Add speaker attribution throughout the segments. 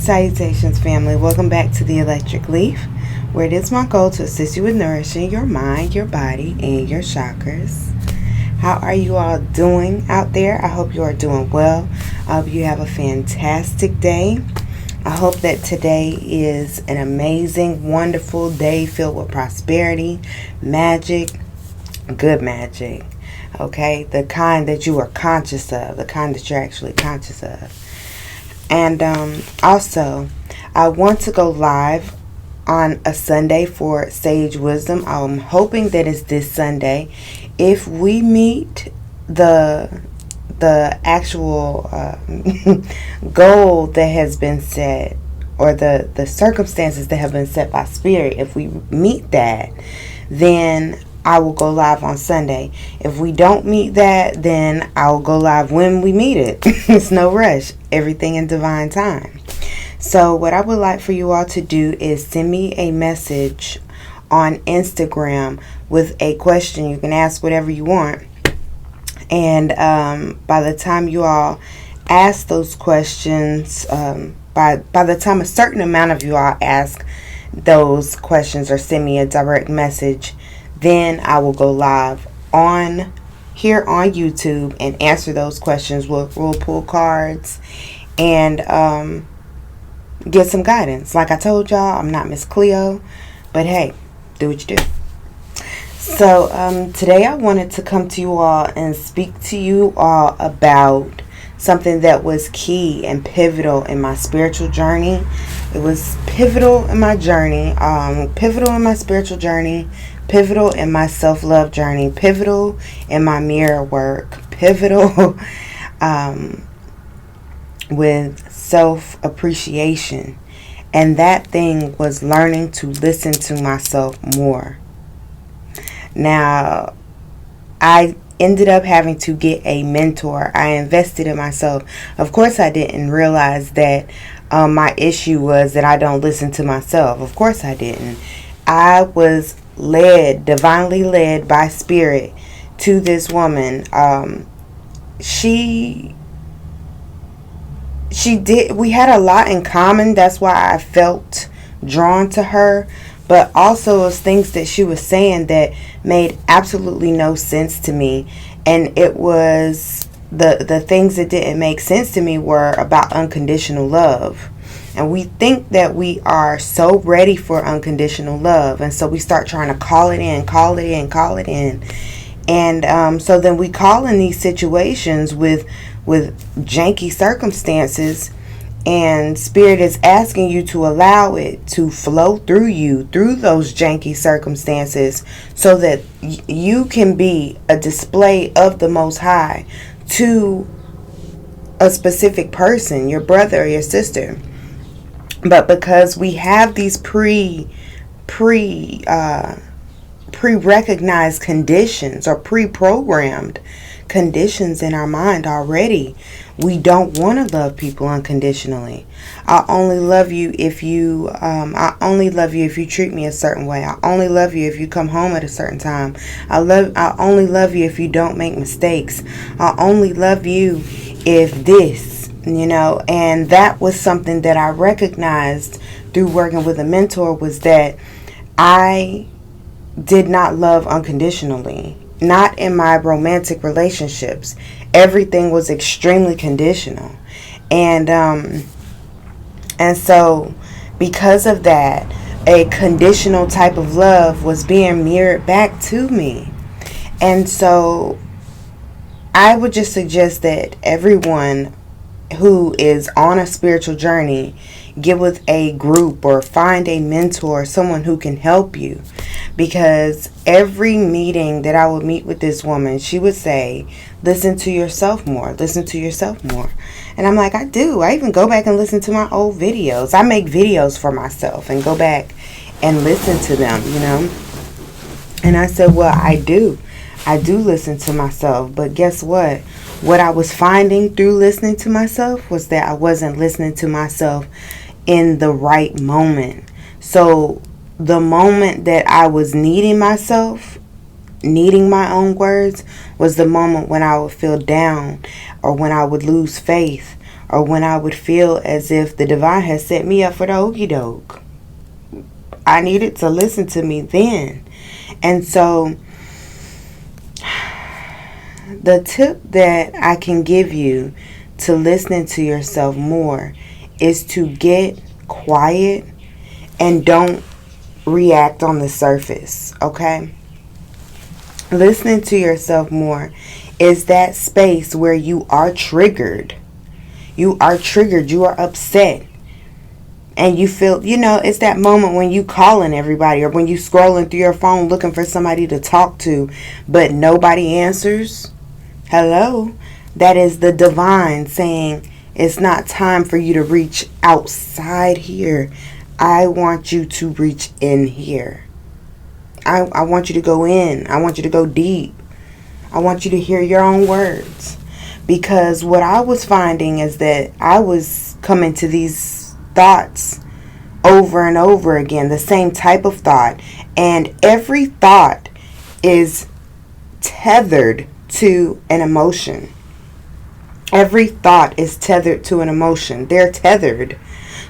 Speaker 1: Salutations, family. Welcome back to the Electric Leaf, where it is my goal to assist you with nourishing your mind, your body, and your chakras. How are you all doing out there? I hope you are doing well. I hope you have a fantastic day. I hope that today is an amazing, wonderful day filled with prosperity, magic, good magic. Okay, the kind that you are conscious of, the kind that you're actually conscious of. And also, I want to go live on a Sunday for Sage Wisdom. I'm hoping that it's this Sunday. If we meet the actual goal that has been set, or the circumstances that have been set by Spirit, if we meet that, then I will go live on Sunday. If we don't meet that, then I'll go live when we meet it. It's no rush. Everything in divine time. So what I would like for you all to do is send me a message on Instagram with a question. You can ask whatever you want. And by the time you all ask those questions, by the time a certain amount of you all ask those questions or send me a direct message, then I will go live on here on YouTube and answer those questions. We'll pull cards and get some guidance. Like I told y'all, I'm not Miss Cleo, but hey, do what you do. So today I wanted to come to you all and speak to you all about something that was key and pivotal in my spiritual journey. It was pivotal in my journey, pivotal in my spiritual journey, pivotal in my self-love journey, pivotal in my mirror work, pivotal with self-appreciation. And that thing was learning to listen to myself more. Now, I ended up having to get a mentor. I invested in myself. Of course, I didn't realize that my issue was that I don't listen to myself. Of course, I didn't. I was divinely led by Spirit to this woman. We had a lot in common. That's why I felt drawn to her. But also, it was things that she was saying that made absolutely no sense to me. And it was the things that didn't make sense to me were about unconditional love. And we think that we are so ready for unconditional love. And so we start trying to call it in. And so then we call in these situations with janky circumstances. And Spirit is asking you to allow it to flow through you, through those janky circumstances, so that you can be a display of the Most High to a specific person, your brother or your sister. But because we have these pre-recognized conditions or pre-programmed conditions in our mind already, we don't want to love people unconditionally. I only love you if you treat me a certain way. I only love you if you come home at a certain time. I only love you if you don't make mistakes. I only love you if this, and that was something that I recognized through working with a mentor, was that I did not love unconditionally. Not in my romantic relationships. Everything was extremely conditional. And so because of that, a conditional type of love was being mirrored back to me. And so I would just suggest that everyone who is on a spiritual journey get with a group or find a mentor, someone who can help you. Because every meeting that I would meet with this woman, she would say, listen to yourself more. And I'm like, I do. I even go back and listen to my old videos. I make videos for myself and go back and listen to them, And I said, well, I do listen to myself. But guess what? What I was finding through listening to myself was that I wasn't listening to myself in the right moment. So the moment that I was needing myself, needing my own words, was the moment when I would feel down, or when I would lose faith, or when I would feel as if the divine has set me up for the okie doke. I needed to listen to me then. And so the tip that I can give you to listening to yourself more is to get quiet and don't react on the surface, okay? Listening to yourself more is that space where you are triggered. You are triggered, you are upset. And you feel, it's that moment when you calling everybody or when you scrolling through your phone looking for somebody to talk to, but nobody answers. Hello? That is the divine saying, it's not time for you to reach outside here. I want you to reach in here. I want you to go in. I want you to go deep. I want you to hear your own words. Because what I was finding is that I was coming to these thoughts over and over again, the same type of thought. And every thought is tethered to an emotion. Every thought is tethered to an emotion. They're tethered.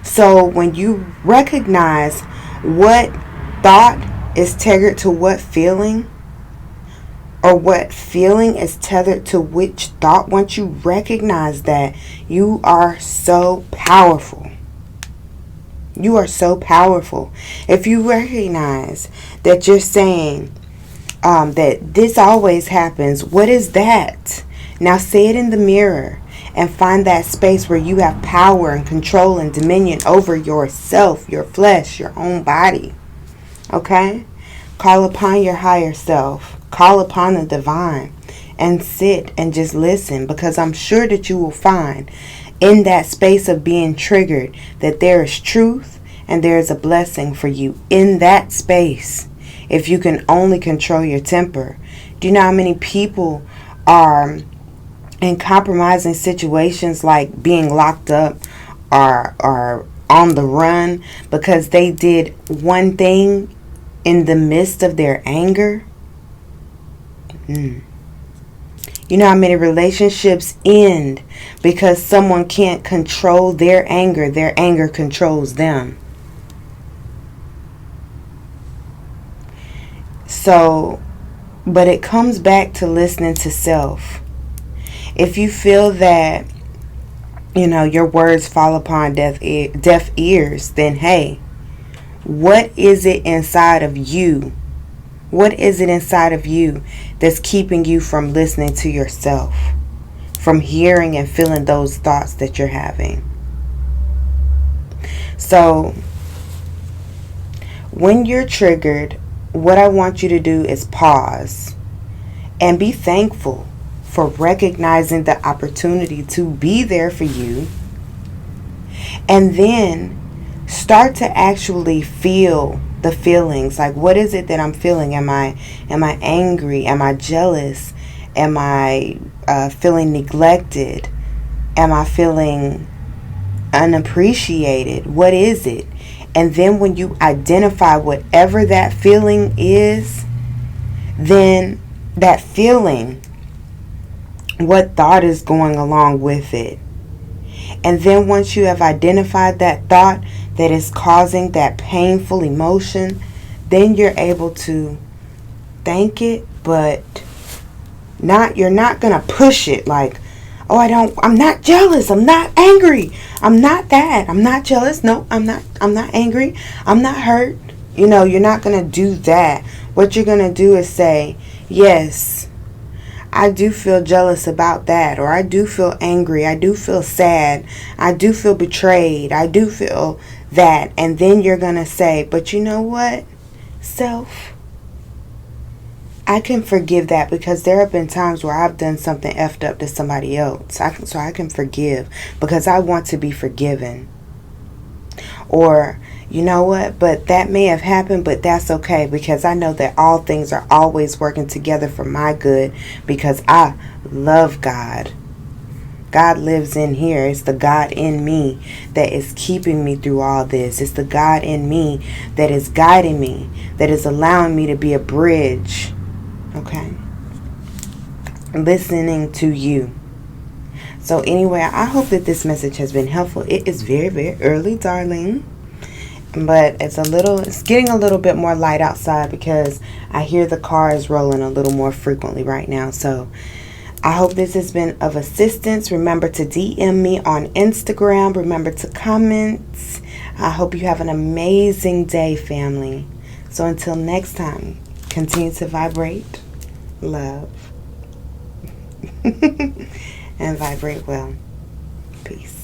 Speaker 1: So when you recognize what thought is tethered to what feeling, or what feeling is tethered to which thought, once you recognize that, you are so powerful. You are so powerful. If you recognize that you're saying that this always happens, what is that? Now say it in the mirror and find that space where you have power and control and dominion over yourself, your flesh, your own body. Okay? Call upon your higher self. Call upon the divine and sit and just listen, because I'm sure that you will find in that space of being triggered that there is truth and there is a blessing for you in that space. If you can only control your temper. Do you know how many people are in compromising situations, like being locked up or on the run because they did one thing in the midst of their anger? You know how many relationships end because someone can't control their anger controls them. So, but it comes back to listening to self. If you feel that, your words fall upon deaf ears, then hey, what is it inside of you? What is it inside of you that's keeping you from listening to yourself? From hearing and feeling those thoughts that you're having? So, when you're triggered, what I want you to do is pause and be thankful for recognizing the opportunity to be there for you. And then start to actually feel the feelings. Like, what is it that I'm feeling? Am I angry? Am I jealous? Am I feeling neglected? Am I feeling unappreciated? What is it? And then when you identify whatever that feeling is, then that feeling, what thought is going along with it. And then once you have identified that thought that is causing that painful emotion, then you're able to thank it, but you're not going to push it like, I'm not jealous, I'm not angry, I'm not that, I'm not jealous, no, I'm not angry, I'm not hurt. You're not going to do that. What you're going to do is say, yes, I do feel jealous about that, or I do feel angry, I do feel sad, I do feel betrayed, I do feel that. And then you're going to say, but you know what, self? I can forgive that, because there have been times where I've done something effed up to somebody else. So I can forgive because I want to be forgiven. Or, you know what, but that may have happened, but that's okay, because I know that all things are always working together for my good, because I love God. God lives in here. It's the God in me that is keeping me through all this. It's the God in me that is guiding me, that is allowing me to be a bridge. Okay? Listening to you. So anyway, I hope that this message has been helpful. It is very, very early, darling. But it's getting a little bit more light outside because I hear the cars rolling a little more frequently right now. So I hope this has been of assistance. Remember to DM me on Instagram. Remember to comment. I hope you have an amazing day, family. So until next time, continue to vibrate love and vibrate well. Peace.